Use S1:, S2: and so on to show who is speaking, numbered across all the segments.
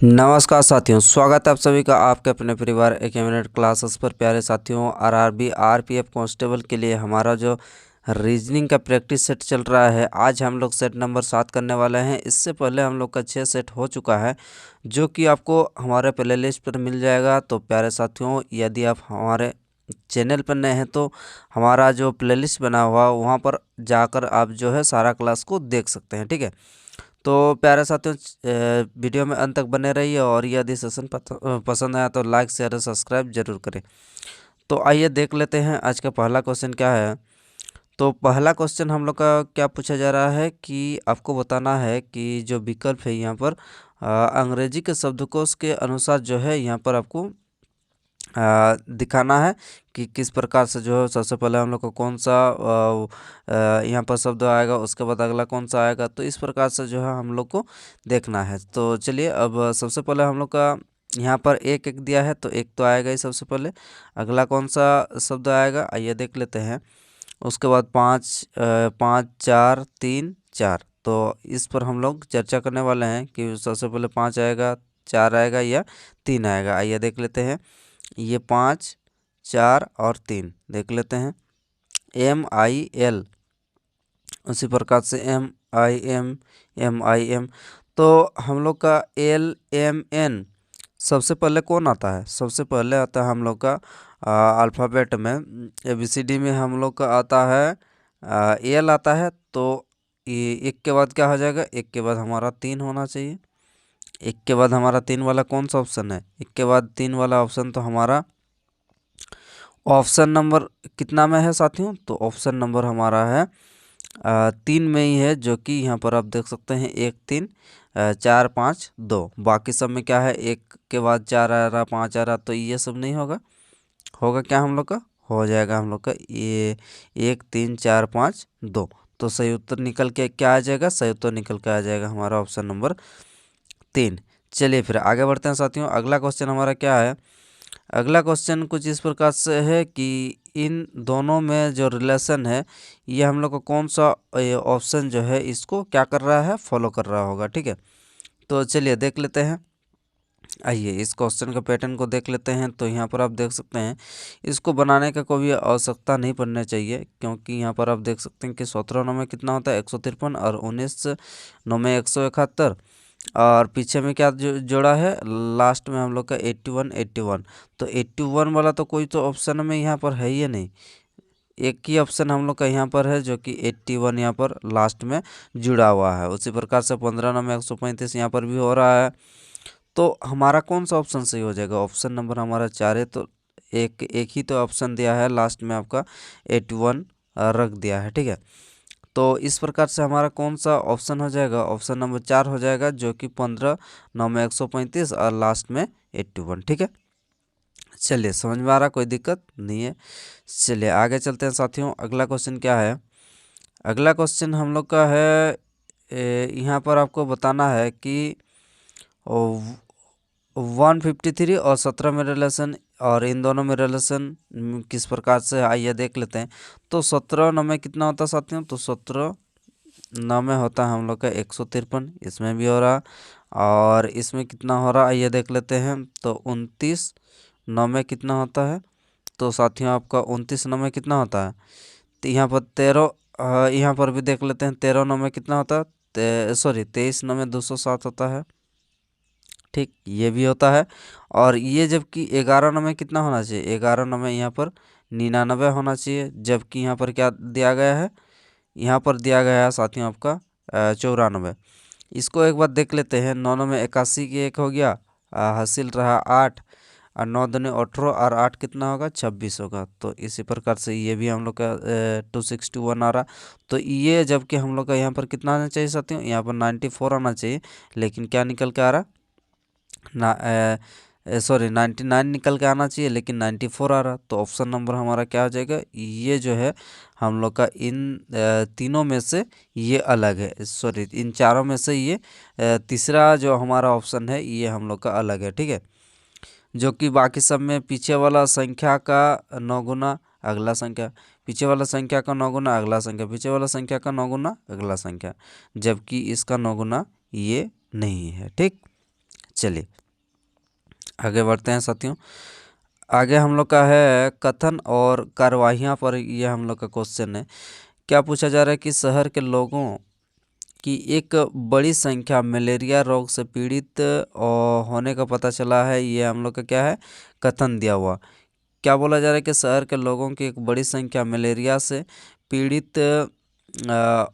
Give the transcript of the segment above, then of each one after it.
S1: नमस्कार साथियों, स्वागत है आप सभी का आपके अपने परिवार एक मिनट क्लासेस पर। प्यारे साथियों, आरआरबी आरपीएफ कांस्टेबल के लिए हमारा जो रीजनिंग का प्रैक्टिस सेट चल रहा है, आज हम लोग सेट नंबर 7 करने वाले हैं। इससे पहले हम लोग का 6 सेट हो चुका है, जो कि आपको हमारे प्ले लिस्ट पर मिल जाएगा। तो प्यारे साथियों, यदि आप हमारे चैनल पर नए हैं तो हमारा जो प्ले लिस्ट बना हुआ वहाँ पर जाकर आप जो है सारा क्लास को देख सकते हैं, ठीक है। तो प्यारे साथियों, वीडियो में अंत तक बने रहिए और यदि सेशन पसंद आया तो लाइक शेयर और सब्सक्राइब जरूर करें। तो आइए देख लेते हैं आज का पहला क्वेश्चन क्या है। तो पहला क्वेश्चन हम लोग का क्या पूछा जा रहा है कि आपको बताना है कि जो विकल्प है यहाँ पर अंग्रेजी के शब्दकोश के अनुसार जो है यहाँ पर आपको दिखाना है कि किस प्रकार से जो है सबसे पहले हम लोग को कौन सा यहाँ पर शब्द आएगा, उसके बाद अगला कौन सा आएगा। तो इस प्रकार से जो है हम लोग को देखना है। तो चलिए, अब सबसे पहले हम लोग का यहाँ पर एक एक दिया है, तो एक तो आएगा ही सबसे पहले। अगला कौन सा शब्द आएगा आइए देख लेते हैं। उसके बाद पाँच, पाँच चार तीन चार। तो इस पर हम लोग चर्चा करने वाले हैं कि सबसे पहले पाँच आएगा, चार आएगा या तीन आएगा। आइए देख लेते हैं। ये पाँच, चार और तीन देख लेते हैं। MIL, उसी प्रकार से MIM, MIM। तो हम लोग का LMN सबसे पहले कौन आता है? सबसे पहले आता है हम लोग का अल्फ़ाबेट में ABCD में हम लोग का आता है एल आता है। तो ये एक के बाद क्या हो जाएगा? एक के बाद हमारा तीन होना चाहिए। एक के बाद हमारा तीन वाला कौन सा ऑप्शन है? एक के बाद तीन वाला ऑप्शन तो हमारा ऑप्शन नंबर कितना में है साथियों? तो ऑप्शन नंबर हमारा है तीन में ही है, जो कि यहाँ पर आप देख सकते हैं एक तीन चार पाँच दो। बाकी सब में क्या है? एक के बाद चार आ रहा, पाँच आ रहा, तो ये सब नहीं होगा। होगा क्या हम लोग का? हो जाएगा हम लोग का ये एक तीन चार पाँच दो। तो सही उत्तर निकल के क्या आ जाएगा? सही उत्तर निकल के आ जाएगा हमारा ऑप्शन नंबर तीन। चलिए फिर आगे बढ़ते हैं साथियों। अगला क्वेश्चन हमारा क्या है? अगला क्वेश्चन कुछ इस प्रकार से है कि इन दोनों में जो रिलेशन है, ये हम लोग को कौन सा ऑप्शन जो है इसको क्या कर रहा है? फॉलो कर रहा होगा, ठीक है। तो चलिए देख लेते हैं। आइए इस क्वेश्चन का पैटर्न को देख लेते हैं। तो यहाँ पर आप देख सकते हैं, इसको बनाने का कोई आवश्यकता नहीं पड़नी चाहिए, क्योंकि यहाँ पर आप देख सकते हैं कि 17 नौ में कितना होता है? 153, और 19 नौ में 171, और पीछे में क्या जोड़ा है? लास्ट में हम लोग का 81 81। तो 81 वाला तो कोई तो ऑप्शन में यहाँ पर है ही नहीं। एक ही ऑप्शन हम लोग का यहाँ पर है, जो कि 81 यहाँ पर लास्ट में जुड़ा हुआ है। उसी प्रकार से 15 नौ में 135 यहाँ पर भी हो रहा है। तो हमारा कौन सा ऑप्शन सही हो जाएगा? ऑप्शन नंबर हमारा चार है। तो एक एक ही तो ऑप्शन दिया है, लास्ट में आपका 81 रख दिया है, ठीक है। तो इस प्रकार से हमारा कौन सा ऑप्शन हो जाएगा? ऑप्शन नंबर चार हो जाएगा, जो कि 15 नौ में 135 और लास्ट में 81, ठीक है। चलिए समझ में आ रहा? कोई दिक्कत नहीं है। चलिए आगे चलते हैं साथियों। अगला क्वेश्चन क्या है? अगला क्वेश्चन हम लोग का है यहाँ पर आपको बताना है कि 153 और 17 में रिलेशन, और इन दोनों में रिलेशन किस प्रकार से है आइए देख लेते हैं। तो 17 नौ में कितना होता है साथियों? तो 17 नौ में होता है हम लोग का 153, इसमें भी हो रहा। और इसमें कितना हो रहा आइए देख लेते हैं। तो 29 नौ में कितना होता है? तो साथियों आपका 29 नौ में कितना होता है? तो यहाँ पर 13, यहाँ पर भी देख लेते हैं। 13 नौ में कितना होता है? सॉरी 23 नौ में 207 होता है, ठीक, ये भी होता है। और ये जबकि 11 नौ में कितना होना चाहिए? 11 नौ में यहाँ पर 99 होना चाहिए, जबकि यहाँ पर क्या दिया गया है? यहाँ पर दिया गया है साथियों आपका 94। इसको एक बार देख लेते हैं। 9 नौ में 81 की एक हो गया, हासिल रहा 8, और 9 दूनी 18, और 8 कितना होगा? 26 होगा। तो इसी प्रकार से ये भी हम लोग का 261 आ रहा। तो ये जबकि हम लोग का यहाँ पर कितना आना चाहिए साथियों? यहाँ पर 94 आना चाहिए, लेकिन क्या निकल के आ रहा? ना सॉरी 99 निकल के आना चाहिए, लेकिन 94 आ रहा। तो ऑप्शन नंबर हमारा क्या हो जाएगा? ये जो है हम लोग का इन तीनों में से ये अलग है, सॉरी इन चारों में से ये तीसरा जो हमारा ऑप्शन है ये हम लोग का अलग है, ठीक है। जो कि बाकी सब में पीछे वाला संख्या का 9 गुना अगला संख्या, पीछे वाला संख्या का 9 गुना अगला संख्या, पीछे वाला संख्या का 9 गुना अगला संख्या, जबकि इसका 9 गुना ये नहीं है, ठीक। चलिए आगे बढ़ते हैं साथियों। आगे हम लोग का है कथन और कार्यवाहियाँ पर, ये हम लोग का क्वेश्चन है। क्या पूछा जा रहा है कि शहर के लोगों की एक बड़ी संख्या मलेरिया रोग से पीड़ित होने का पता चला है। ये हम लोग का क्या है, कथन दिया हुआ। क्या बोला जा रहा है कि शहर के लोगों की एक बड़ी संख्या मलेरिया से पीड़ित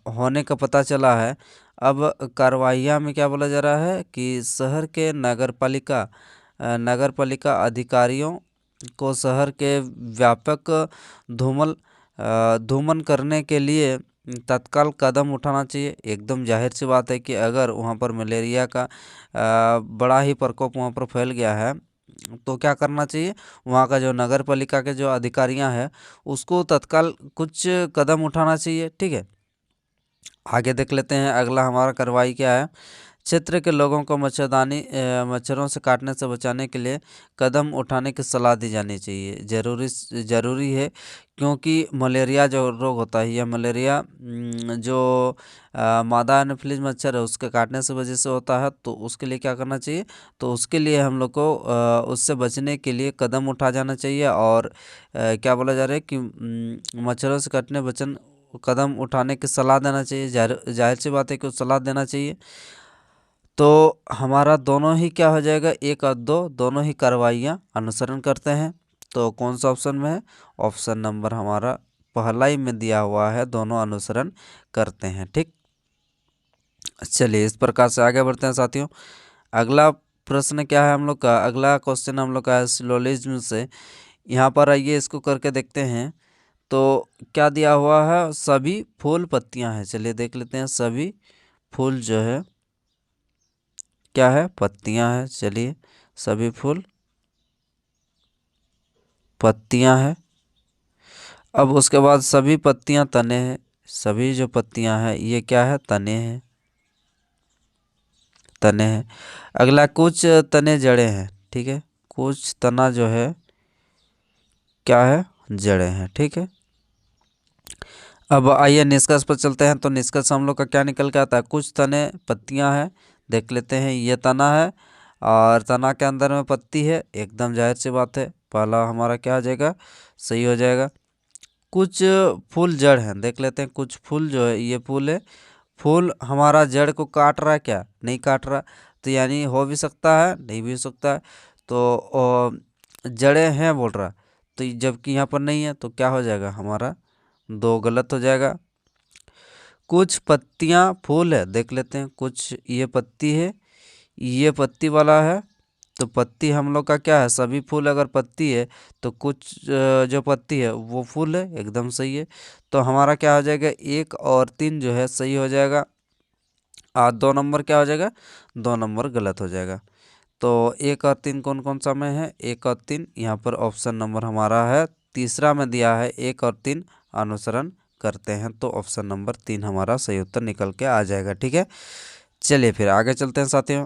S1: होने का पता चला है। अब कार्रवाइयाँ में क्या बोला जा रहा है कि शहर के नगरपालिका अधिकारियों को शहर के व्यापक धूमन करने के लिए तत्काल कदम उठाना चाहिए। एकदम जाहिर सी बात है कि अगर वहाँ पर मलेरिया का बड़ा ही प्रकोप वहाँ पर फैल गया है तो क्या करना चाहिए, वहाँ का जो नगर पालिका के जो अधिकारियाँ हैं उसको तत्काल कुछ कदम उठाना चाहिए। ठीक है, आगे देख लेते हैं। अगला हमारा कार्रवाई क्या है। क्षेत्र के लोगों को मच्छरों से काटने से बचाने के लिए कदम उठाने की सलाह दी जानी चाहिए। ज़रूरी है, क्योंकि मलेरिया जो रोग होता है, या मलेरिया जो मादा एनोफिलीज मच्छर है उसके काटने से वजह से होता है। तो उसके लिए क्या करना चाहिए, तो उसके लिए हम लोग को उससे बचने के लिए कदम उठा जाना चाहिए। और क्या बोला जा रहा है कि मच्छरों से काटने बचन कदम उठाने की सलाह देना चाहिए। जाहिर सी बात है कि सलाह देना चाहिए। तो हमारा दोनों ही क्या हो जाएगा, एक और दो दोनों ही कार्रवाइयाँ अनुसरण करते हैं। तो कौन सा ऑप्शन में है, ऑप्शन नंबर हमारा पहला ही में दिया हुआ है, दोनों अनुसरण करते हैं। ठीक, चलिए इस प्रकार से आगे बढ़ते हैं साथियों। अगला प्रश्न क्या है हम लोग का, अगला क्वेश्चन हम लोग का है सिलोजिज्म से। यहाँ पर आइए इसको करके देखते हैं। तो क्या दिया हुआ है, सभी फूल पत्तियां हैं। चलिए देख लेते हैं, सभी फूल जो है क्या है, पत्तियां हैं। चलिए सभी फूल पत्तियां हैं। अब उसके बाद सभी पत्तियां तने हैं। सभी जो पत्तियां हैं ये क्या है, तने हैं, तने हैं। अगला कुछ तने जड़े हैं। ठीक है, कुछ तना जो है क्या है, जड़े हैं। ठीक है, अब आइए निष्कर्ष पर चलते हैं। तो निष्कर्ष हम लोग का क्या निकल के आता है, कुछ तने पत्तियां हैं। देख लेते हैं, ये तना है और तना के अंदर में पत्ती है। एकदम जाहिर सी बात है, पहला हमारा क्या हो जाएगा, सही हो जाएगा। कुछ फूल जड़ हैं। देख लेते हैं, कुछ फूल जो है ये फूल है। फूल हमारा जड़ को काट रहा है क्या, नहीं काट रहा। तो यानी हो भी सकता है, नहीं भी हो सकता है। तो जड़ें हैं बोल रहा, तो जबकि यहाँ पर नहीं है, तो क्या हो जाएगा हमारा, दो गलत हो जाएगा। कुछ पत्तियां फूल है। देख लेते हैं, कुछ ये पत्ती है, ये पत्ती वाला है। तो पत्ती हम लोग का क्या है, सभी फूल अगर पत्ती है तो कुछ जो पत्ती है वो फूल है। एकदम सही है। तो हमारा क्या हो जाएगा, एक और तीन जो है सही हो जाएगा, और दो नंबर क्या हो जाएगा, दो नंबर गलत हो जाएगा। तो एक और तीन कौन कौन सा में है, एक और तीन यहाँ पर ऑप्शन नंबर हमारा है तीसरा में दिया है, एक और तीन अनुसरण करते हैं। तो ऑप्शन नंबर तीन हमारा सही उत्तर निकल के आ जाएगा। ठीक है, चलिए फिर आगे चलते हैं साथियों।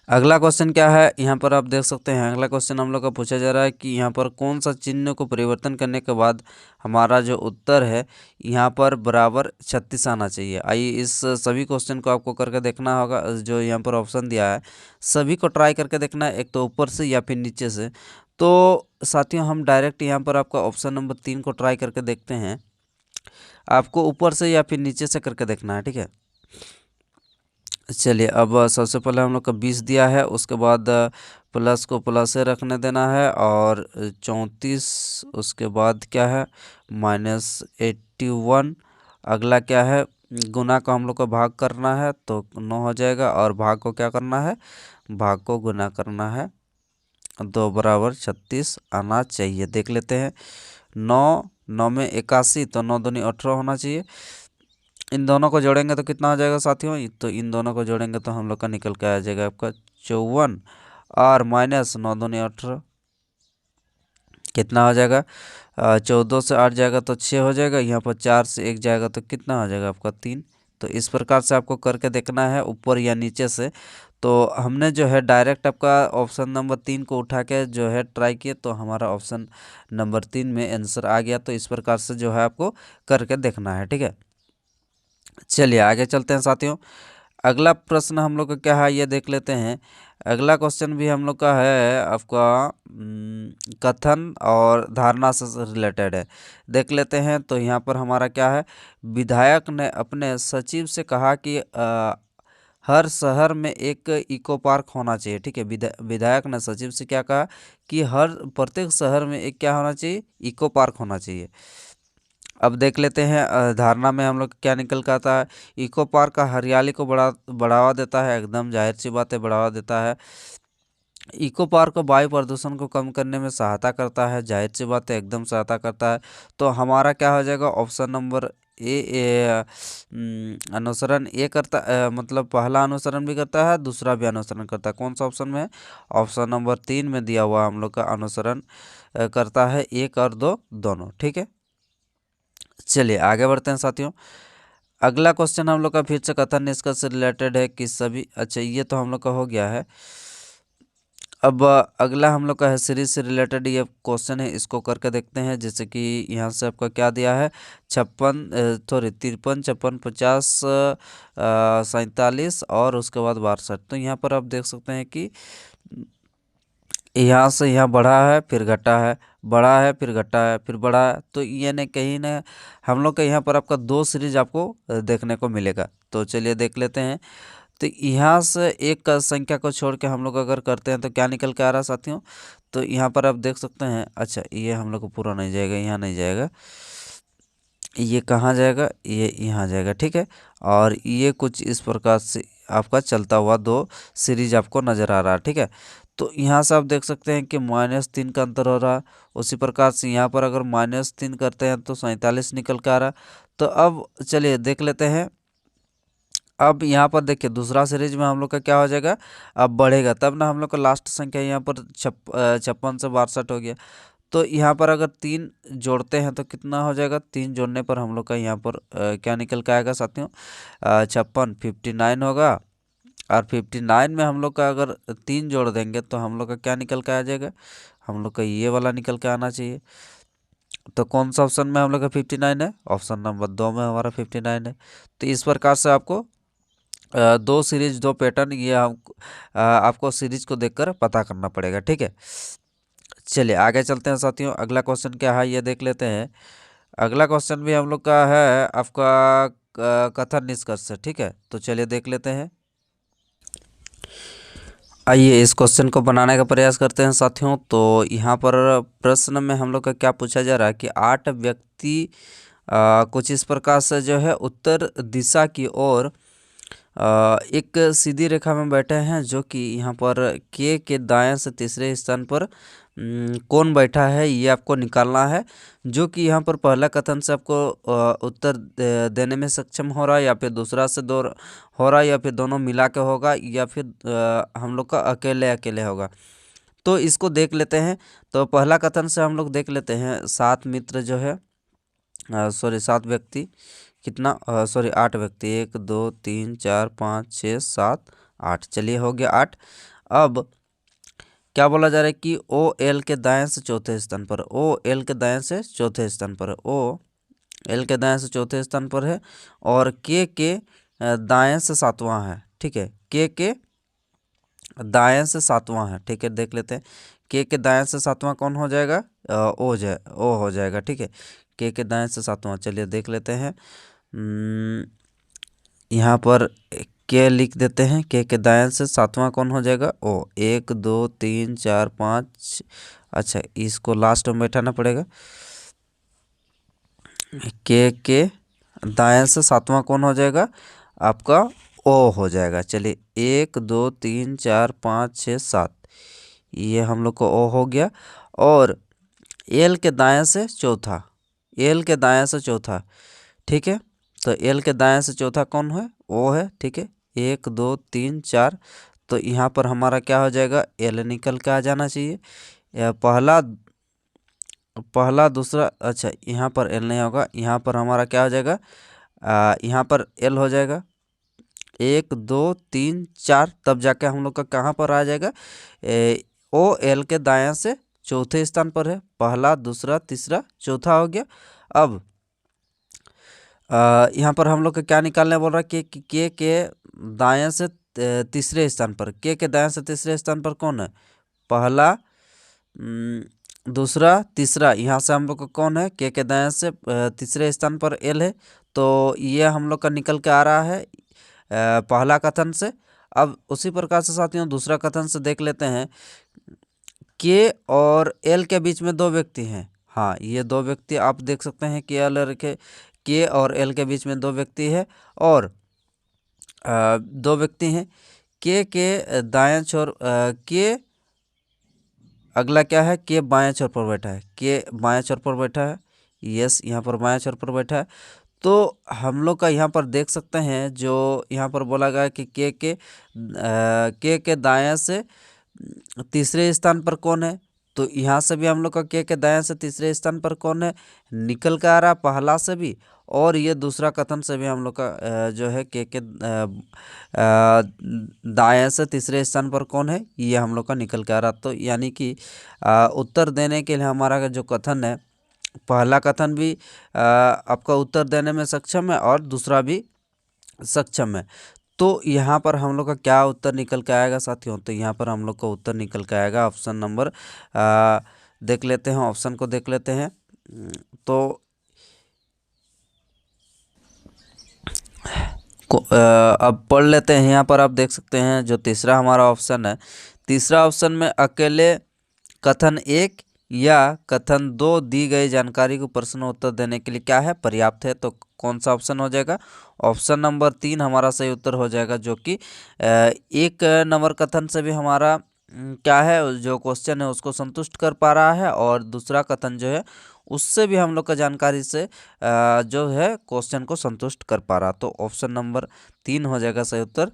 S1: अगला क्वेश्चन क्या है, यहाँ पर आप देख सकते हैं। अगला क्वेश्चन हम लोग का पूछा जा रहा है कि यहाँ पर कौन सा चिन्ह को परिवर्तन करने के बाद हमारा जो उत्तर है यहाँ पर बराबर 36 आना चाहिए। आइए इस सभी क्वेश्चन को आपको करके देखना होगा। जो यहाँ पर ऑप्शन दिया है सभी को ट्राई करके देखना है, एक तो ऊपर से या फिर नीचे से। तो साथियों हम डायरेक्ट यहाँ पर आपका ऑप्शन नंबर 3 को ट्राई करके देखते हैं। आपको ऊपर से या फिर नीचे से करके देखना है। ठीक है, चलिए अब सबसे पहले हम लोग का 20 दिया है, उसके बाद प्लस को प्लस से रखने देना है, और 34, उसके बाद क्या है -81। अगला क्या है, गुना को हम लोग को भाग करना है तो 9 हो जाएगा, और भाग को क्या करना है, भाग को गुना करना है। 2 बराबर 36 आना चाहिए। देख लेते हैं, 9 9 में 81, तो 9 दूनी 18 होना चाहिए। इन दोनों को जोड़ेंगे तो कितना हो जाएगा साथियों, तो इन दोनों को जोड़ेंगे तो हम लोग का निकल के आ जाएगा आपका 54, और माइनस 9 दूनी 18 कितना हो जाएगा, 14 से 8 जाएगा तो 6 हो जाएगा। यहाँ पर 4 से 1 जाएगा तो कितना हो जाएगा आपका 3। तो इस प्रकार से आपको करके देखना है ऊपर या नीचे से। तो हमने जो है डायरेक्ट आपका ऑप्शन नंबर 3 को उठा के जो है ट्राई किए, तो हमारा ऑप्शन नंबर 3 में आंसर आ गया। तो इस प्रकार से जो है आपको करके देखना है। ठीक है, चलिए आगे चलते हैं साथियों। अगला प्रश्न हम लोग का क्या है ये देख लेते हैं। अगला क्वेश्चन भी हम लोग का है आपका कथन और धारणा से रिलेटेड है, देख लेते हैं। तो यहाँ पर हमारा क्या है, विधायक ने अपने सचिव से कहा कि हर शहर में एक इको पार्क होना चाहिए। ठीक है, विधायक ने सचिव से क्या कहा कि हर प्रत्येक शहर में एक क्या होना चाहिए, इको पार्क होना चाहिए। अब देख लेते हैं धारणा में हम लोग क्या निकल कर आता है। इको पार्क का हरियाली को बढ़ावा देता है, एकदम जाहिर सी बात है बढ़ावा देता है। इको पार्क वायु प्रदूषण को कम करने में सहायता करता है, जाहिर सी बात है एकदम सहायता करता है। तो हमारा क्या हो जाएगा, ऑप्शन नंबर अनुसरण ए करता मतलब पहला अनुसरण भी करता है, दूसरा भी अनुसरण करता है। कौन सा ऑप्शन में है, ऑप्शन नंबर 3 में दिया हुआ हम लोग का अनुसरण करता है, 1 और 2 दोनों। ठीक है, चलिए आगे बढ़ते हैं साथियों। अगला क्वेश्चन हम लोग का फिर से कथन निष्कर्ष से रिलेटेड है कि सभी, अच्छा ये तो हम लोग का हो गया है। अब अगला हम लोग का है सीरीज से रिलेटेड ये क्वेश्चन है, इसको करके देखते हैं। जैसे कि यहाँ से आपका क्या दिया है, 53 56 50 47 और उसके बाद 62। तो यहाँ पर आप देख सकते हैं कि यहाँ से यहाँ बढ़ा है फिर घटा है, बढ़ा है फिर घटा है फिर बढ़ा है। तो ये ने कहीं ना हम लोग का यहाँ पर आपका 2 सीरीज आपको देखने को मिलेगा। तो चलिए देख लेते हैं। तो यहाँ से एक का संख्या को छोड़ के हम लोग अगर करते हैं तो क्या निकल के आ रहा है साथियों। तो यहाँ पर आप देख सकते हैं, अच्छा ये हम लोग को पूरा नहीं जाएगा, यहाँ नहीं जाएगा, ये कहाँ जाएगा, ये यहाँ जाएगा। ठीक है, और ये कुछ इस प्रकार से आपका चलता हुआ 2 सीरीज आपको नज़र आ रहा है। ठीक है, तो यहाँ से आप देख सकते हैं कि -3 का अंतर हो रहा है। उसी प्रकार से यहाँ पर अगर -3 करते हैं तो 47 निकल के आ रहा है। तो अब चलिए देख लेते हैं। अब यहाँ पर देखिए दूसरा सीरीज में हम लोग का क्या हो जाएगा, अब बढ़ेगा तब ना हम लोग का लास्ट संख्या यहाँ पर 56 से 62 हो गया। तो यहाँ पर अगर 3 जोड़ते हैं तो कितना हो जाएगा, 3 जोड़ने पर हम लोग का यहाँ पर क्या निकल के आएगा साथियों, 56 59 होगा। और 59 में हम लोग का अगर 3 जोड़ देंगे तो हम लोग का क्या निकल के आ जाएगा, हम लोग का ये वाला निकल के आना चाहिए। तो कौन सा ऑप्शन में हम लोग का 59 है, ऑप्शन नंबर 2 में हमारा 59 है। तो इस प्रकार से आपको 2 सीरीज 2 पैटर्न ये हम आपको सीरीज को देखकर पता करना पड़ेगा। ठीक है, चलिए आगे चलते हैं साथियों। अगला क्वेश्चन क्या है ये देख लेते हैं। अगला क्वेश्चन भी हम लोग का है आपका कथन निष्कर्ष से। ठीक है, तो चलिए देख लेते हैं। आइए इस क्वेश्चन को बनाने का प्रयास करते हैं साथियों। तो यहाँ पर प्रश्न में हम लोग का क्या पूछा जा रहा है कि 8 व्यक्ति कुछ इस प्रकार से जो है उत्तर दिशा की ओर एक सीधी रेखा में बैठे हैं, जो कि यहाँ पर के दाएं से तीसरे स्थान पर कौन बैठा है ये आपको निकालना है। जो कि यहाँ पर पहला कथन से आपको उत्तर देने में सक्षम हो रहा है, या फिर दूसरा से दो हो रहा है, या फिर दोनों मिला के होगा, या फिर हम लोग का अकेले अकेले होगा। तो इसको देख लेते हैं। तो पहला कथन से हम लोग देख लेते हैं, 7 मित्र जो है, सॉरी 7 व्यक्ति, कितना सॉरी 8 व्यक्ति, 1 2 3 4 5 6 7 8, चलिए हो गया 8। अब क्या बोला जा रहा है कि ओ एल के दाएं से चौथे स्थान पर, ओ एल के दाएं से चौथे स्थान पर, ओ एल के दाएं से चौथे स्थान पर है, और के दाएं से 7वां है। ठीक है, के दाएं से 7वां है। ठीक है, देख लेते हैं के दाएं से 7वां कौन हो जाएगा, ओ हो जाएगा। ठीक है, के दाएं से 7वां, चलिए देख लेते हैं। यहाँ पर के लिख देते हैं, के दाएं से 7वां कौन हो जाएगा, ओ। 1 2 3 4 5, अच्छा इसको लास्ट में बैठाना पड़ेगा। के दाएं से 7वां कौन हो जाएगा, आपका ओ हो जाएगा। चलिए 1 2 3 4 5 6 7, ये हम लोग को ओ हो गया। और एल के दाएं से चौथा, एल के दाएं से चौथा, ठीक है। तो एल के दाएं से चौथा कौन है, ओ है। ठीक है, 1 2 3 4, तो यहाँ पर हमारा क्या हो जाएगा, एल निकल के आ जाना चाहिए। पहला दूसरा, अच्छा यहाँ पर एल नहीं होगा, यहाँ पर हमारा क्या हो जाएगा, यहाँ पर एल हो जाएगा। 1 2 3 4, तब जाके हम लोग का कहाँ पर आ जाएगा, ओ एल के दाएं से चौथे स्थान पर है। पहला दूसरा तीसरा चौथा हो गया। अब यहाँ पर हम लोग का क्या निकालने बोल रहा है, के दाएं से तीसरे स्थान पर, के दाएं से तीसरे स्थान पर कौन है? पहला, दूसरा, तीसरा। यहाँ से हम लोग का कौन है? के दाएं से तीसरे स्थान पर एल है, तो ये हम लोग का निकल के आ रहा है पहला कथन से। अब उसी प्रकार से साथियों दूसरा कथन से देख लेते हैं। के और एल के बीच में दो व्यक्ति हैं। हाँ, ये दो व्यक्ति आप देख सकते हैं कि के और एल के बीच में दो व्यक्ति है, और दो व्यक्ति हैं। के दाएं छोर के, अगला क्या है? के बाएं छोर पर बैठा है, के बाएं छोर पर बैठा है। यस, यहाँ पर बाएं छोर पर बैठा है। तो हम लोग का यहाँ पर देख सकते हैं, जो यहाँ पर बोला गया है कि के दाएं से तीसरे स्थान पर कौन है, तो यहाँ से भी हम लोग का के दाएं से तीसरे स्थान पर कौन है? निकल के आ रहा पहला से भी, और ये दूसरा कथन से भी हम लोग का जो है के दाएं से तीसरे स्थान पर कौन है, ये हम लोग का निकल के आ रहा। तो यानी कि उत्तर देने के लिए हमारा जो कथन है, पहला कथन भी आपका उत्तर देने में सक्षम है और दूसरा भी सक्षम है। तो यहाँ पर हम लोग का क्या उत्तर निकल के आएगा साथियों? तो यहाँ पर हम लोग का उत्तर निकल के आएगा ऑप्शन नंबर, देख लेते हैं, ऑप्शन को देख लेते हैं। तो अब पढ़ लेते हैं। यहाँ पर आप देख सकते हैं जो तीसरा हमारा ऑप्शन है, तीसरा ऑप्शन में अकेले कथन 1 या कथन 2 दी गई जानकारी को प्रश्न उत्तर देने के लिए क्या है? पर्याप्त है। तो कौन सा ऑप्शन हो जाएगा? ऑप्शन नंबर 3 हमारा सही उत्तर हो जाएगा, जो कि एक नंबर कथन से भी हमारा क्या है, जो क्वेश्चन है उसको संतुष्ट कर पा रहा है, और दूसरा कथन जो है उससे भी हम लोग का जानकारी से जो है क्वेश्चन को संतुष्ट कर पा रहा। तो ऑप्शन नंबर 3 हो जाएगा सही उत्तर।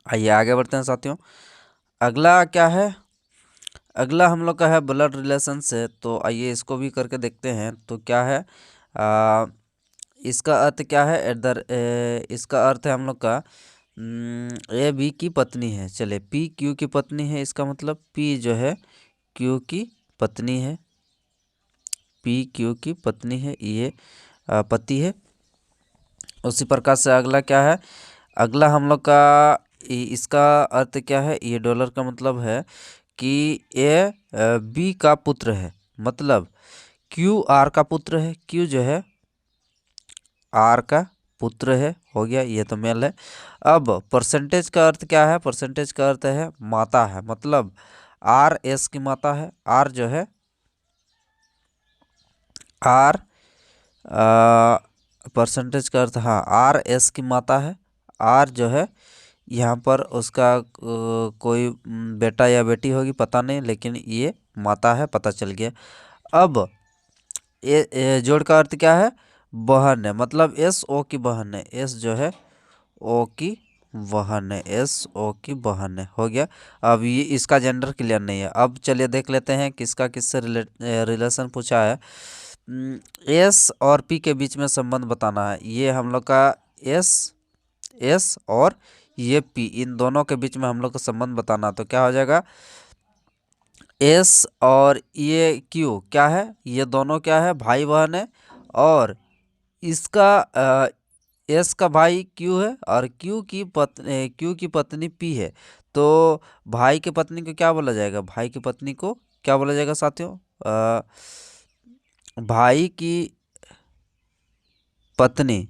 S1: आइए आगे बढ़ते हैं साथियों। अगला क्या है? अगला हम लोग का है ब्लड रिलेशन से। तो आइए इसको भी करके देखते हैं। तो क्या है इसका अर्थ क्या है? इसका अर्थ है हम लोग का ए बी की पत्नी है। चले, पी क्यू की पत्नी है, इसका मतलब पी जो है क्यू की पत्नी है, पी क्यू की पत्नी है, ये पति है। उसी प्रकार से अगला क्या है? अगला हम लोग का इसका अर्थ क्या है? ये डॉलर का मतलब है कि ए बी का पुत्र है, मतलब क्यू आर का पुत्र है, क्यू जो है आर का पुत्र है। हो गया, ये तो मेल है। अब परसेंटेज का अर्थ क्या है? परसेंटेज का अर्थ है माता है, मतलब आर एस की माता है। आर जो है आर परसेंटेज का अर्थ, हाँ, आर एस की माता है। आर जो है यहाँ पर उसका कोई बेटा या बेटी होगी, पता नहीं, लेकिन ये माता है, पता चल गया। अब जोड़ का अर्थ क्या है? बहन है, मतलब एस ओ की बहन है, एस जो है ओ की बहन है, एस ओ की बहन है। हो गया। अब ये इसका जेंडर क्लियर नहीं है। अब चलिए देख लेते हैं किसका किससे रिलेशन पूछा है। एस और पी के बीच में संबंध बताना है। ये हम लोग का एस और ये पी, इन दोनों के बीच में हम लोग को संबंध बताना। तो क्या हो जाएगा? एस और ये क्यू क्या है? ये दोनों क्या है? भाई बहन है। और इसका एस का भाई क्यू है, और क्यू की पत्नी पी है। तो भाई की पत्नी को क्या बोला जाएगा? भाई की पत्नी को क्या बोला जाएगा साथियों? भाई की पत्नी,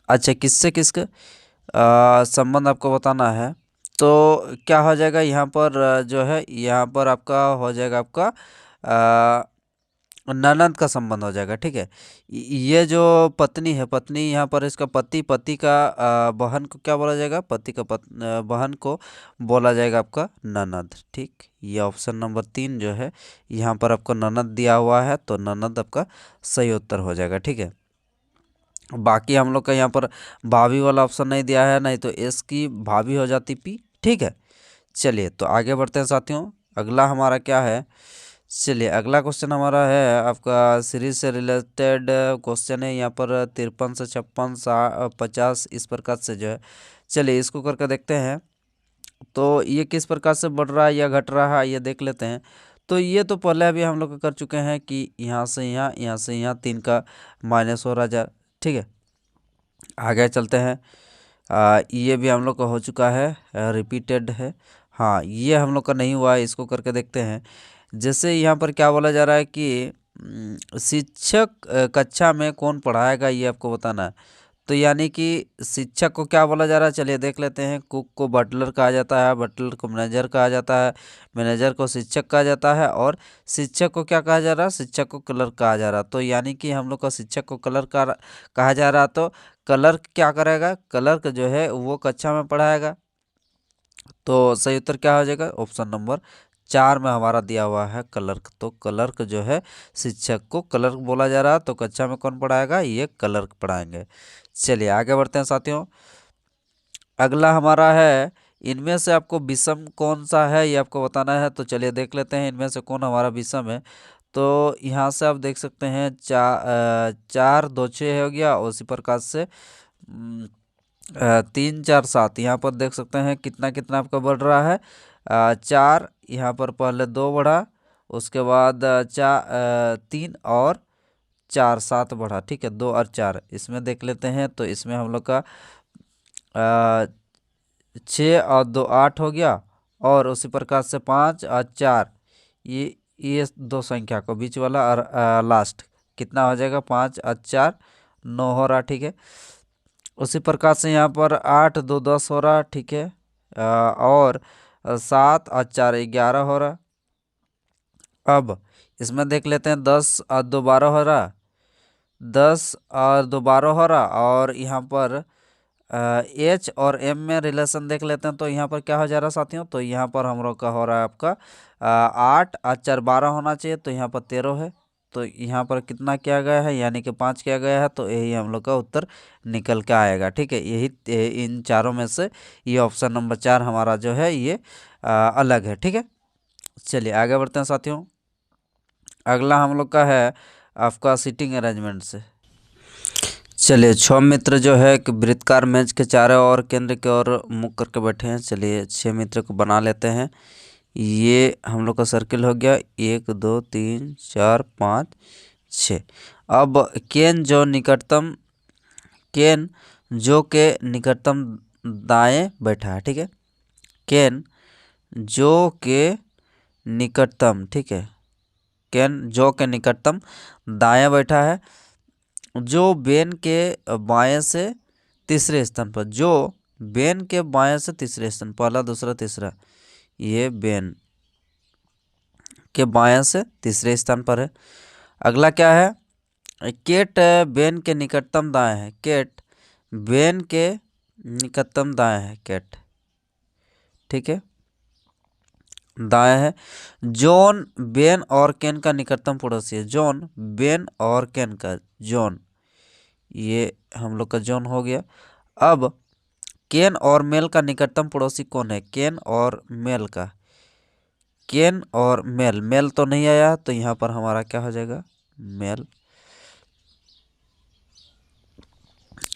S1: अच्छा, किससे किसके संबंध आपको बताना है। तो क्या हो जाएगा यहाँ पर? जो है यहाँ पर आपका हो जाएगा आपका ननद का संबंध हो जाएगा। ठीक है, ये जो पत्नी है, पत्नी यहाँ पर इसका पति का बहन को क्या बोला जाएगा? पति का बहन को बोला जाएगा आपका ननद। ठीक, ये ऑप्शन नंबर 3 जो है यहाँ पर आपको ननद दिया हुआ है, तो ननद आपका सही उत्तर हो जाएगा। ठीक है, बाकी हम लोग का यहाँ पर भाभी वाला ऑप्शन नहीं दिया है, नहीं तो एस की भाभी हो जाती पी। ठीक है, चलिए तो आगे बढ़ते हैं साथियों। अगला हमारा क्या है? चलिए अगला क्वेश्चन हमारा है आपका सीरीज से रिलेटेड क्वेश्चन है। यहाँ पर 53 से 56 50 इस प्रकार से जो है। चलिए इसको करके देखते हैं। तो ये किस प्रकार से बढ़ रहा है या घट रहा है, ये देख लेते हैं। तो ये तो पहले अभी हम लोग कर चुके हैं कि यहाँ से यहाँ, यहाँ से यहाँ 3 का माइनस हो रहा जा। ठीक है, आगे चलते हैं। ये भी हम लोग का हो चुका है, रिपीटेड है। हाँ, ये हम लोग का नहीं हुआ है, इसको करके देखते हैं। जैसे यहाँ पर क्या बोला जा रहा है कि शिक्षक कक्षा में कौन पढ़ाएगा, ये आपको बताना है। तो यानी कि शिक्षक को क्या बोला जा रहा है, चलिए देख लेते हैं। कुक को बटलर कहा जाता है, बटलर को मैनेजर कहा जाता है, मैनेजर को शिक्षक कहा जाता है, और शिक्षक को क्या कहा जा रहा है, शिक्षक को क्लर्क कहा जा रहा है। तो यानी कि हम लोग का शिक्षक को क्लर्क कहा जा रहा है, तो क्लर्क क्या करेगा, क्लर्क जो है वो कक्षा में पढ़ाएगा। तो सही उत्तर क्या हो जाएगा, ऑप्शन नंबर 4 में हमारा दिया हुआ है क्लर्क। तो क्लर्क जो है, शिक्षक को क्लर्क बोला जा रहा है, तो कक्षा में कौन पढ़ाएगा, ये क्लर्क पढ़ाएंगे। चलिए आगे बढ़ते हैं साथियों। अगला हमारा है, इनमें से आपको विषम कौन सा है ये आपको बताना है। तो चलिए देख लेते हैं इनमें से कौन हमारा विषम है। तो यहाँ से आप देख सकते हैं 4 2 6 हो गया, उसी प्रकार से 3 4 7। यहाँ पर देख सकते हैं कितना कितना आपका बढ़ रहा है, 4। यहाँ पर पहले 2 बढ़ा, उसके बाद 3 और 4, 7 बढ़ा। ठीक है, 2 और 4 इसमें देख लेते हैं। तो इसमें हम लोग का 6 और 2 8 हो गया, और उसी प्रकार से 5 और 4, ये दो संख्या को बीच वाला, और लास्ट कितना हो जाएगा, 5 और 4 9 हो रहा। ठीक है, उसी प्रकार से यहाँ पर 8 2 10 हो रहा। ठीक है, और 7 और 4 11 हो रहा। अब इसमें देख लेते हैं, 10 और 2 12 हो रहा, 10 और 2 12 हो रहा। और यहाँ पर एच और एम में रिलेशन देख लेते हैं। तो यहाँ पर क्या हो जा रहा है साथियों, तो यहाँ पर हम लोग का हो रहा है आपका 8 और 4 12 होना चाहिए, तो यहाँ पर 13 है। तो यहाँ पर कितना किया गया है, यानी कि 5 किया गया है। तो यही हम लोग का उत्तर निकल के आएगा। ठीक है, यही इन चारों में से ये ऑप्शन नंबर 4 हमारा जो है ये अलग है। ठीक है, चलिए आगे बढ़ते हैं साथियों। अगला हम लोग का है आपका सीटिंग अरेंजमेंट से। चलिए 6 मित्र जो है कि वृत्तकार मेज के चारों ओर केंद्र की ओर मुख करके बैठे हैं। चलिए 6 मित्र को बना लेते हैं। ये हम लोग का सर्किल हो गया, 1 2 3 4 5 6। अब केन जो के निकटतम दाएं बैठा है। ठीक है, केन जो के निकटतम, ठीक है, केन जो के निकटतम दाएं बैठा है। जो बेन के बाएं से तीसरे स्थान पर, जो बेन के बाएं से तीसरे स्थान, पहला दूसरा तीसरा, ये बेन के बाएं से तीसरे स्थान पर है। अगला क्या है, केट बेन के निकटतम दाएं है। केट बेन के निकटतम दाएं है, केट, ठीक है, दाएं है। जॉन बेन और केन का निकटतम पड़ोसी है। जॉन बेन और केन का, जॉन, ये हम लोग का जॉन हो गया। अब केन और मेल का निकटतम पड़ोसी कौन है, केन और मेल का, केन और मेल, मेल तो नहीं आया, तो यहाँ पर हमारा क्या हो जाएगा, मेल,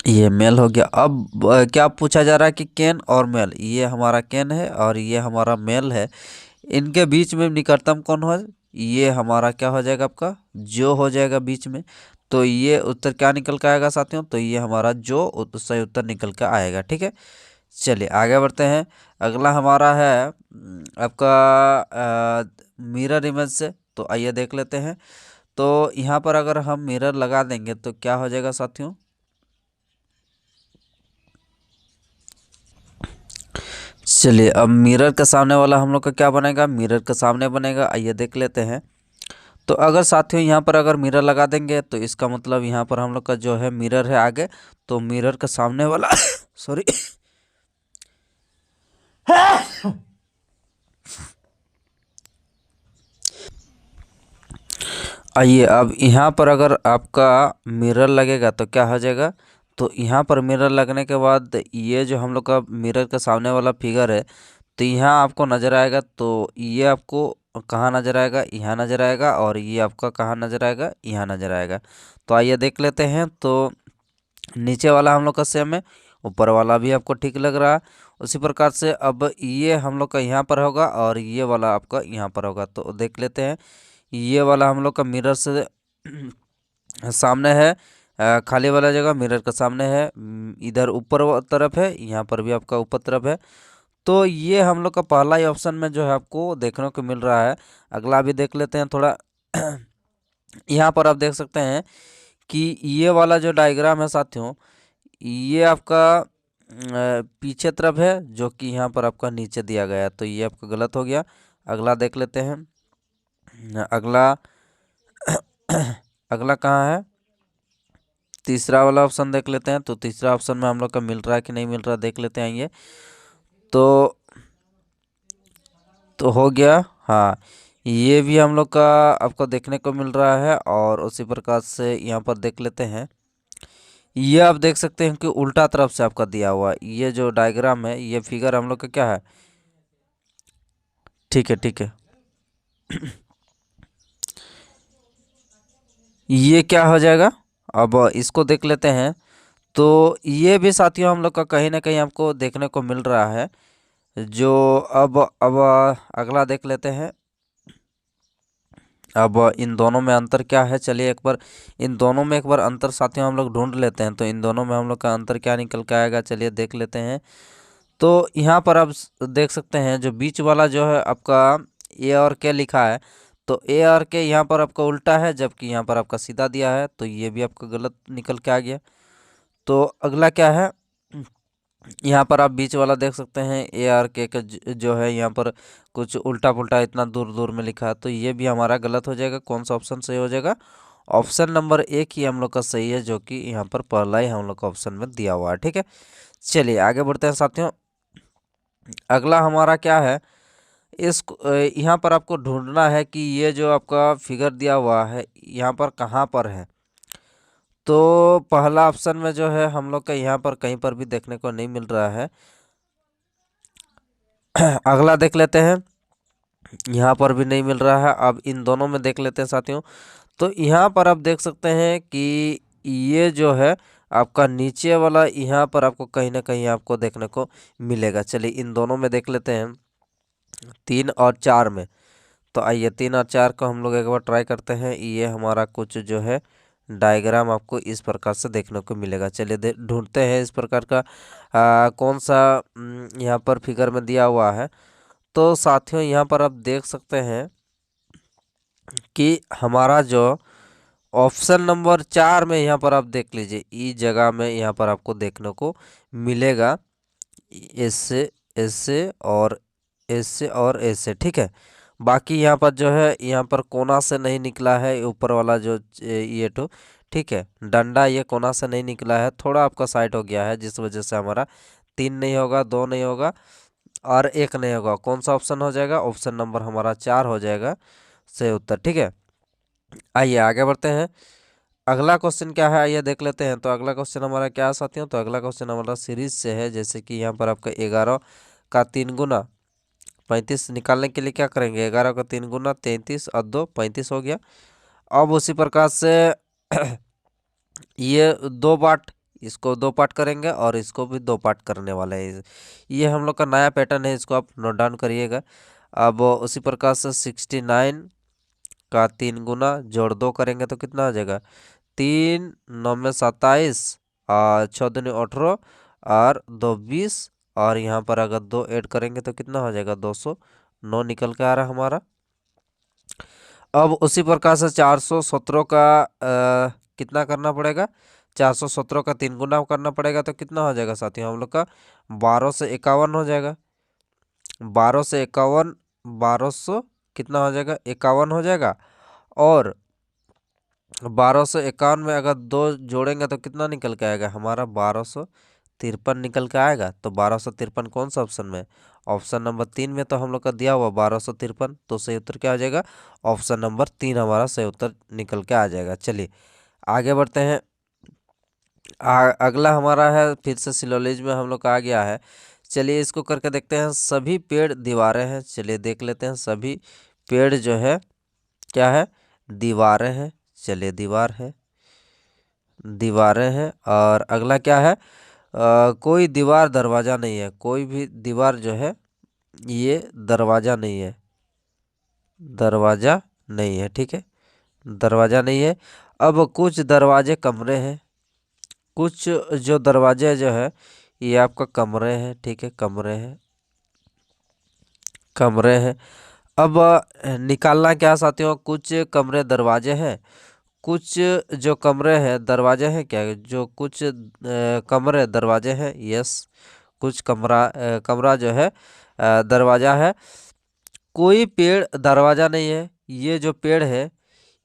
S1: ये मेल हो गया। अब क्या पूछा जा रहा है कि केन और मेल, ये हमारा केन है और ये हमारा मेल है, इनके बीच में निकटतम कौन हो, ये हमारा क्या हो जाएगा, आपका जो हो जाएगा बीच में। तो ये उत्तर क्या निकल कर आएगा साथियों, तो ये हमारा जो सही उत्तर निकल कर आएगा। ठीक है, चलिए आगे बढ़ते हैं। अगला हमारा है आपका मिरर इमेज से। तो आइए देख लेते हैं। तो यहाँ पर अगर हम मिरर लगा देंगे तो क्या हो जाएगा साथियों, चलिए अब मिरर के सामने वाला हम लोग का क्या बनेगा, मिरर के सामने बनेगा। आइए देख लेते हैं। तो अगर साथियों यहाँ पर अगर मिरर लगा देंगे तो इसका मतलब यहाँ पर हम लोग का जो है मिरर है आगे, तो मिरर के सामने वाला सॉरी आइए अब यहाँ पर अगर आपका मिरर लगेगा तो क्या हो जाएगा, तो यहाँ पर मिरर लगने के बाद ये जो हम लोग का मिरर के सामने वाला फिगर है, तो यहाँ आपको नज़र आएगा। तो ये आपको कहाँ नज़र आएगा, यहाँ नज़र आएगा, और ये आपका कहाँ नज़र आएगा, यहाँ नज़र आएगा। तो आइए देख लेते हैं। तो नीचे वाला हम लोग का सेम है, ऊपर वाला भी आपको ठीक लग रहा है। उसी प्रकार से अब ये हम लोग का यहाँ पर होगा और ये वाला आपका यहाँ पर होगा। तो देख लेते हैं, ये वाला हम लोग का मिरर से सामने है, खाली वाला जगह मिरर के सामने है, इधर ऊपर तरफ है, यहाँ पर भी आपका ऊपर तरफ है। तो ये हम लोग का पहला ही ऑप्शन में जो है आपको देखने को मिल रहा है। अगला भी देख लेते हैं थोड़ा। यहाँ पर आप देख सकते हैं कि ये वाला जो डायग्राम है साथियों, ये आपका पीछे तरफ है, जो कि यहाँ पर आपका नीचे दिया गया है, तो ये आपका गलत हो गया। अगला देख लेते हैं। अगला अगला कहाँ है? तीसरा वाला ऑप्शन देख लेते हैं। तो तीसरा ऑप्शन में हम लोग का मिल रहा है कि नहीं मिल रहा, देख लेते हैं ये। तो हो गया। हाँ, ये भी हम लोग का आपको देखने को मिल रहा है। और उसी प्रकार से यहाँ पर देख लेते हैं, ये आप देख सकते हैं कि उल्टा तरफ से आपका दिया हुआ है। ये जो डायग्राम है, ये फिगर हम लोग का क्या है? ठीक है, ठीक है। ये क्या हो जाएगा? अब इसको देख लेते हैं। तो ये भी साथियों हम लोग का कहीं ना कहीं आपको देखने को मिल रहा है। जो अब अगला देख लेते हैं। अब इन दोनों में अंतर क्या है, चलिए एक बार इन दोनों में एक बार अंतर साथियों हम लोग ढूंढ लेते हैं। तो इन दोनों में हम लोग का अंतर क्या निकल के आएगा, चलिए देख लेते हैं। तो यहाँ पर आप देख सकते हैं, जो बीच वाला जो है आपका ए और के लिखा है, तो ए और के यहाँ पर आपका उल्टा है, जबकि यहाँ पर आपका सीधा दिया है, तो ये भी आपका गलत निकल के आ गया। तो अगला क्या है? यहाँ पर आप बीच वाला देख सकते हैं, ए आर के का जो है यहाँ पर कुछ उल्टा पुल्टा इतना दूर दूर में लिखा है, तो ये भी हमारा गलत हो जाएगा। कौन सा ऑप्शन सही हो जाएगा? ऑप्शन नंबर एक ही हम लोग का सही है, जो कि यहाँ पर पहला ही हम लोग का ऑप्शन में दिया हुआ है। ठीक है, चलिए आगे बढ़ते हैं साथियों। अगला हमारा क्या है? इस यहाँ पर आपको ढूंढना है कि ये जो आपका फिगर दिया हुआ है यहाँ पर कहाँ पर है। तो पहला ऑप्शन में जो है हम लोग का यहाँ पर कहीं पर भी देखने को नहीं मिल रहा है। अगला देख लेते हैं, यहाँ पर भी नहीं मिल रहा है। अब इन दोनों में देख लेते हैं साथियों। तो यहाँ पर आप देख सकते हैं कि ये जो है आपका नीचे वाला, यहाँ पर आपको कहीं ना कहीं आपको देखने को मिलेगा। चलिए इन दोनों में देख लेते हैं, 3 और 4 में। तो आइए 3 और 4 को हम लोग एक बार ट्राई करते हैं। ये हमारा कुछ जो है डायग्राम आपको इस प्रकार से देखने को मिलेगा। चलिए ढूंढते हैं इस प्रकार का कौन सा यहाँ पर फिगर में दिया हुआ है। तो साथियों यहाँ पर आप देख सकते हैं कि हमारा जो ऑप्शन नंबर 4 में यहाँ पर आप देख लीजिए, इस जगह में यहाँ पर आपको देखने को मिलेगा ऐसे ऐसे और ऐसे और ऐसे। ठीक है, बाकी यहाँ पर जो है यहाँ पर कोना से नहीं निकला है, ऊपर वाला जो ये तो ठीक है, डंडा ये कोना से नहीं निकला है, थोड़ा आपका साइड हो गया है, जिस वजह से हमारा 3 नहीं होगा, 2 नहीं होगा और 1 नहीं होगा। कौन सा ऑप्शन हो जाएगा? ऑप्शन नंबर हमारा 4 हो जाएगा सही उत्तर। ठीक है, आइए आगे बढ़ते हैं। अगला क्वेश्चन क्या है, आइए देख लेते हैं। तो अगला क्वेश्चन हमारा क्या है साथियों? तो अगला क्वेश्चन हमारा सीरीज से है। जैसे कि यहाँ पर आपका 11 का 3 गुना 35 निकालने के लिए क्या करेंगे? 11 का 3 गुना 33 और 2 35 हो गया। अब उसी प्रकार से ये 2 पार्ट, इसको 2 पार्ट करेंगे और इसको भी 2 पार्ट करने वाले हैं। ये हम लोग का नया पैटर्न है, इसको आप नोट डाउन करिएगा। अब उसी प्रकार से 69 का 3 गुना जोड़ 2 करेंगे तो कितना हो जाएगा? 3 9 में 27 और 6 दूनी 18 और 2 20 और यहाँ पर अगर 2 ऐड करेंगे तो कितना हो जाएगा? 209 निकल के आ रहा है हमारा। अब उसी प्रकार से 417 का कितना करना पड़ेगा? 417 का 3 गुना करना पड़ेगा, तो कितना हो जाएगा साथियों हम लोग का? 12 से 51 हो जाएगा। 12 से 51, 1200 कितना हो जाएगा? 51 हो जाएगा। और 12 से 51 में अगर 2 जोड़ेंगे तो कितना निकल के आएगा हमारा? 1253 निकल के आएगा। तो 1253 कौन सा ऑप्शन में? ऑप्शन नंबर 3 में तो हम लोग का दिया हुआ 1253, तो सही उत्तर क्या आ जाएगा? ऑप्शन नंबर 3 हमारा सही उत्तर निकल के आ जाएगा। चलिए आगे बढ़ते हैं। अगला हमारा है, फिर से सिलोलॉजी में हम लोग का आ गया है। चलिए इसको करके देखते हैं। सभी पेड़ दीवारें हैं। चलिए देख लेते हैं, सभी पेड़ जो है क्या है? दीवारें हैं। चलिए दीवार है, दीवारें हैं। और अगला क्या है? कोई दीवार दरवाज़ा नहीं है। कोई भी दीवार जो है ये दरवाज़ा नहीं है, दरवाज़ा नहीं है। ठीक है, दरवाज़ा नहीं है। अब कुछ दरवाजे कमरे हैं। कुछ जो दरवाजे जो है ये आपका कमरे हैं, ठीक है, कमरे हैं, कमरे हैं। अब निकालना क्या साथियों, कुछ कमरे दरवाजे हैं, कुछ जो कमरे हैं दरवाजे हैं, क्या जो कुछ कमरे दरवाजे हैं, यस, कुछ कमरा जो है दरवाजा है। कोई पेड़ दरवाजा नहीं है। ये जो पेड़ है,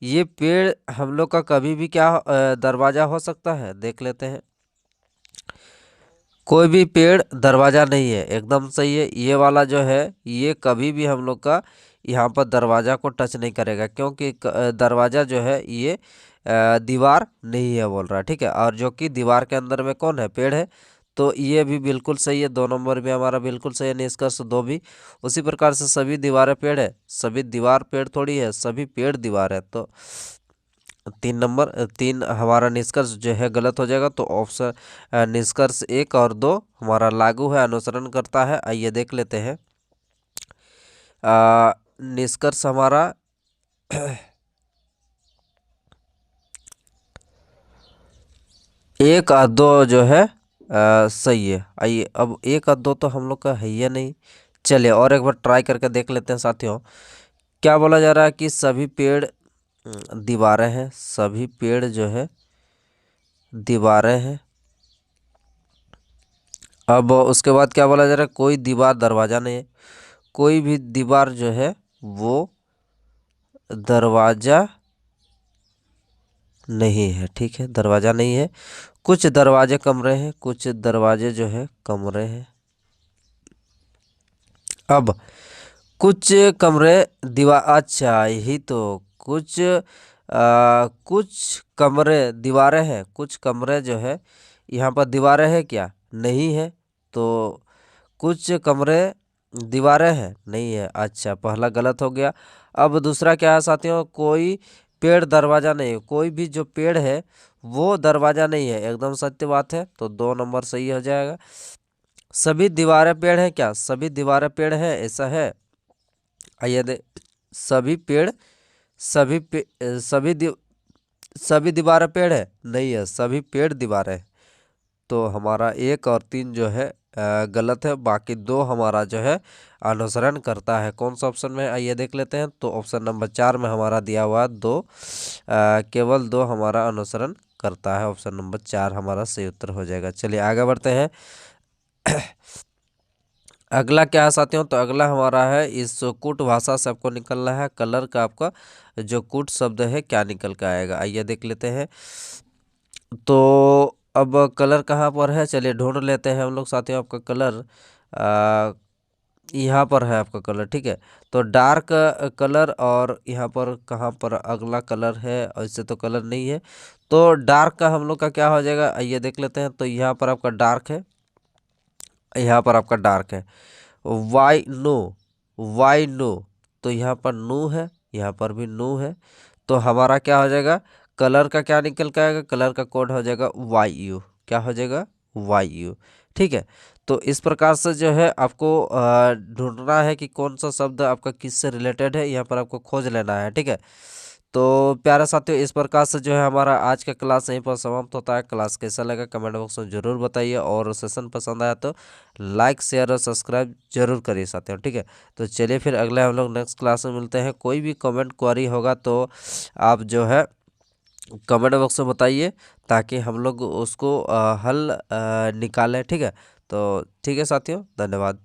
S1: ये पेड़ हम लोग का कभी भी क्या दरवाजा हो सकता है, देख लेते हैं। कोई भी पेड़ दरवाजा नहीं है, एकदम सही है। ये वाला जो है ये कभी भी हम लोग का यहाँ पर दरवाजा को टच नहीं करेगा, क्योंकि दरवाजा जो है ये दीवार नहीं है बोल रहा है, ठीक है। और जो कि दीवार के अंदर में कौन है, पेड़ है। तो ये भी बिल्कुल सही है, 2 नंबर भी हमारा बिल्कुल सही है, निष्कर्ष 2 भी। उसी प्रकार से सभी दीवारें पेड़ है, सभी दीवार पेड़ थोड़ी है, सभी पेड़ दीवार है। तो 3 हमारा निष्कर्ष जो है गलत हो जाएगा। तो ऑप्शन निष्कर्ष 1 और 2 हमारा लागू है, अनुसरण करता है। आइए देख लेते हैं निष्कर्ष हमारा 1 और 2 जो है सही है। आइए अब 1 और 2 तो हम लोग का है ही नहीं। चलिए और एक बार ट्राई करके देख लेते हैं साथियों। क्या बोला जा रहा है कि सभी पेड़ दीवारें हैं, सभी पेड़ जो है दीवारें हैं। अब उसके बाद क्या बोला जा रहा है, कोई दीवार दरवाजा नहीं है। कोई भी दीवार जो है वो दरवाजा नहीं है, ठीक है, दरवाजा नहीं है। कुछ दरवाजे कमरे हैं, कुछ दरवाजे जो है कमरे हैं। अब कुछ कमरे दीवार, अच्छा यही तो, कुछ कमरे दीवारें हैं, कुछ कमरे जो है यहाँ पर दीवारें हैं क्या, नहीं है। तो कुछ कमरे दीवारें हैं, नहीं है। अच्छा पहला गलत हो गया। अब दूसरा क्या है साथियों, कोई पेड़ दरवाजा नहीं है। कोई भी जो पेड़ है वो दरवाजा नहीं है, एकदम सत्य बात है। तो 2 नंबर सही हो जाएगा। सभी दीवारें पेड़ है क्या, सभी दीवारें पेड़ है, ऐसा है। आइए दे, सभी पेड़ सभी पे, सभी दी, सभी दीवारें पेड़ है, नहीं है, सभी पेड़ दीवारें हैं। तो हमारा 1 और 3 जो है गलत है। बाकी 2 हमारा जो है अनुसरण करता है। कौन सा ऑप्शन में, आइए देख लेते हैं। तो ऑप्शन नंबर 4 में हमारा दिया हुआ 2, केवल 2 हमारा अनुसरण करता है। ऑप्शन नंबर 4 हमारा सही उत्तर हो जाएगा। चलिए आगे बढ़ते हैं। अगला क्या है साथियों, तो अगला हमारा है, इस कूट भाषा से आपको निकलना है कलर का, आपका जो कूट शब्द है क्या निकल के आएगा। आइए देख लेते हैं। तो अब कलर कहाँ पर है, चलिए ढूंढ लेते हैं हम लोग साथियों। आपका कलर यहाँ पर है, आपका कलर, ठीक है। तो डार्क कलर, और यहाँ पर कहाँ पर अगला कलर है, ऐसे तो कलर नहीं है। तो डार्क का हम लोग का क्या हो जाएगा, आइए देख लेते हैं। तो यहाँ पर आपका डार्क है, यहाँ पर आपका डार्क है। वाई नो, वाई नो, तो यहाँ पर नो है, यहाँ पर भी नो है। तो हमारा क्या हो जाएगा, कलर का क्या निकल के आएगा, कलर का कोड हो जाएगा वाई यू। क्या हो जाएगा, वाई यू, ठीक है। तो इस प्रकार से जो है आपको ढूंढना है कि कौन सा शब्द आपका किससे रिलेटेड है, यहाँ पर आपको खोज लेना है, ठीक है। तो प्यारे साथियों, इस प्रकार से जो है हमारा आज का क्लास यहीं पर समाप्त होता है। क्लास कैसा लगा कमेंट बॉक्स में ज़रूर बताइए, और सेशन पसंद आया तो लाइक शेयर और सब्सक्राइब जरूर करिए साथियों, ठीक है। तो चलिए फिर अगले हम लोग नेक्स्ट क्लास में मिलते हैं। कोई भी कमेंट क्वेरी होगा तो आप जो है कमेंट बॉक्स में बताइए, ताकि हम लोग उसको हल निकालें, ठीक है। तो ठीक है साथियों, धन्यवाद।